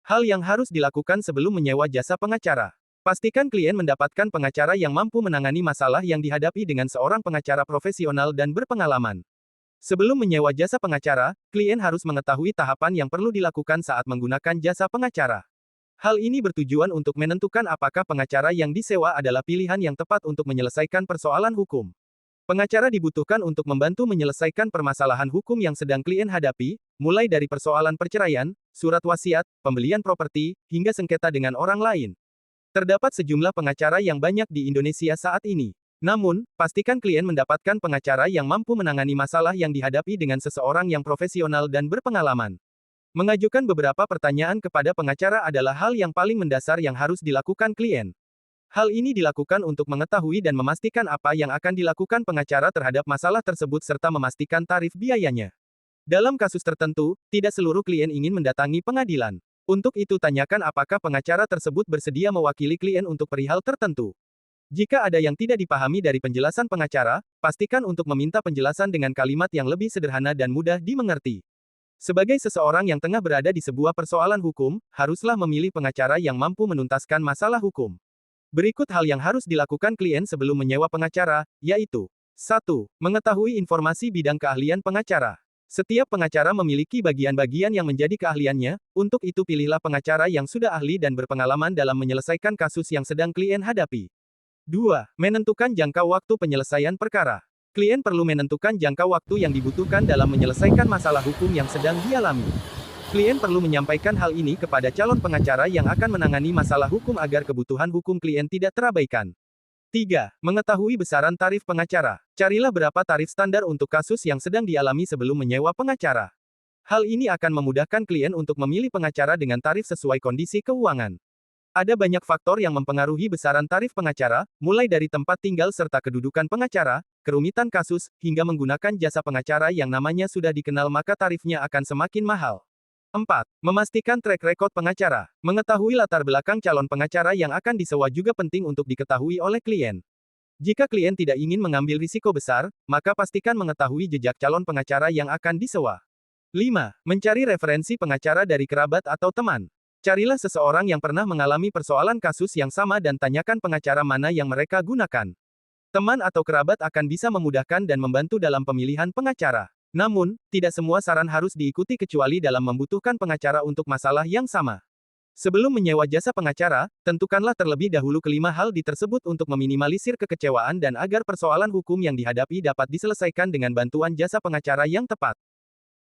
Hal yang harus dilakukan sebelum menyewa jasa pengacara. Pastikan klien mendapatkan pengacara yang mampu menangani masalah yang dihadapi dengan seorang pengacara profesional dan berpengalaman. Sebelum menyewa jasa pengacara, klien harus mengetahui tahapan yang perlu dilakukan saat menggunakan jasa pengacara. Hal ini bertujuan untuk menentukan apakah pengacara yang disewa adalah pilihan yang tepat untuk menyelesaikan persoalan hukum. Pengacara dibutuhkan untuk membantu menyelesaikan permasalahan hukum yang sedang klien hadapi, mulai dari persoalan perceraian, surat wasiat, pembelian properti, hingga sengketa dengan orang lain. Terdapat sejumlah pengacara yang banyak di Indonesia saat ini. Namun, pastikan klien mendapatkan pengacara yang mampu menangani masalah yang dihadapi dengan seseorang yang profesional dan berpengalaman. Mengajukan beberapa pertanyaan kepada pengacara adalah hal yang paling mendasar yang harus dilakukan klien. Hal ini dilakukan untuk mengetahui dan memastikan apa yang akan dilakukan pengacara terhadap masalah tersebut serta memastikan tarif biayanya. Dalam kasus tertentu, tidak seluruh klien ingin mendatangi pengadilan. Untuk itu tanyakan apakah pengacara tersebut bersedia mewakili klien untuk perihal tertentu. Jika ada yang tidak dipahami dari penjelasan pengacara, pastikan untuk meminta penjelasan dengan kalimat yang lebih sederhana dan mudah dimengerti. Sebagai seseorang yang tengah berada di sebuah persoalan hukum, haruslah memilih pengacara yang mampu menuntaskan masalah hukum. Berikut hal yang harus dilakukan klien sebelum menyewa pengacara, yaitu 1. Mengetahui informasi bidang keahlian pengacara. Setiap pengacara memiliki bagian-bagian yang menjadi keahliannya, untuk itu pilihlah pengacara yang sudah ahli dan berpengalaman dalam menyelesaikan kasus yang sedang klien hadapi. 2. Menentukan jangka waktu penyelesaian perkara. Klien perlu menentukan jangka waktu yang dibutuhkan dalam menyelesaikan masalah hukum yang sedang dialami. Klien perlu menyampaikan hal ini kepada calon pengacara yang akan menangani masalah hukum agar kebutuhan hukum klien tidak terabaikan. 3. Mengetahui besaran tarif pengacara. Carilah berapa tarif standar untuk kasus yang sedang dialami sebelum menyewa pengacara. Hal ini akan memudahkan klien untuk memilih pengacara dengan tarif sesuai kondisi keuangan. Ada banyak faktor yang mempengaruhi besaran tarif pengacara, mulai dari tempat tinggal serta kedudukan pengacara, kerumitan kasus, hingga menggunakan jasa pengacara yang namanya sudah dikenal maka tarifnya akan semakin mahal. 4. Memastikan track record pengacara. Mengetahui latar belakang calon pengacara yang akan disewa juga penting untuk diketahui oleh klien. Jika klien tidak ingin mengambil risiko besar, maka pastikan mengetahui jejak calon pengacara yang akan disewa. 5. Mencari referensi pengacara dari kerabat atau teman. Carilah seseorang yang pernah mengalami persoalan kasus yang sama dan tanyakan pengacara mana yang mereka gunakan. Teman atau kerabat akan bisa memudahkan dan membantu dalam pemilihan pengacara. Namun, tidak semua saran harus diikuti kecuali dalam membutuhkan pengacara untuk masalah yang sama. Sebelum menyewa jasa pengacara, tentukanlah terlebih dahulu kelima hal tersebut untuk meminimalisir kekecewaan dan agar persoalan hukum yang dihadapi dapat diselesaikan dengan bantuan jasa pengacara yang tepat.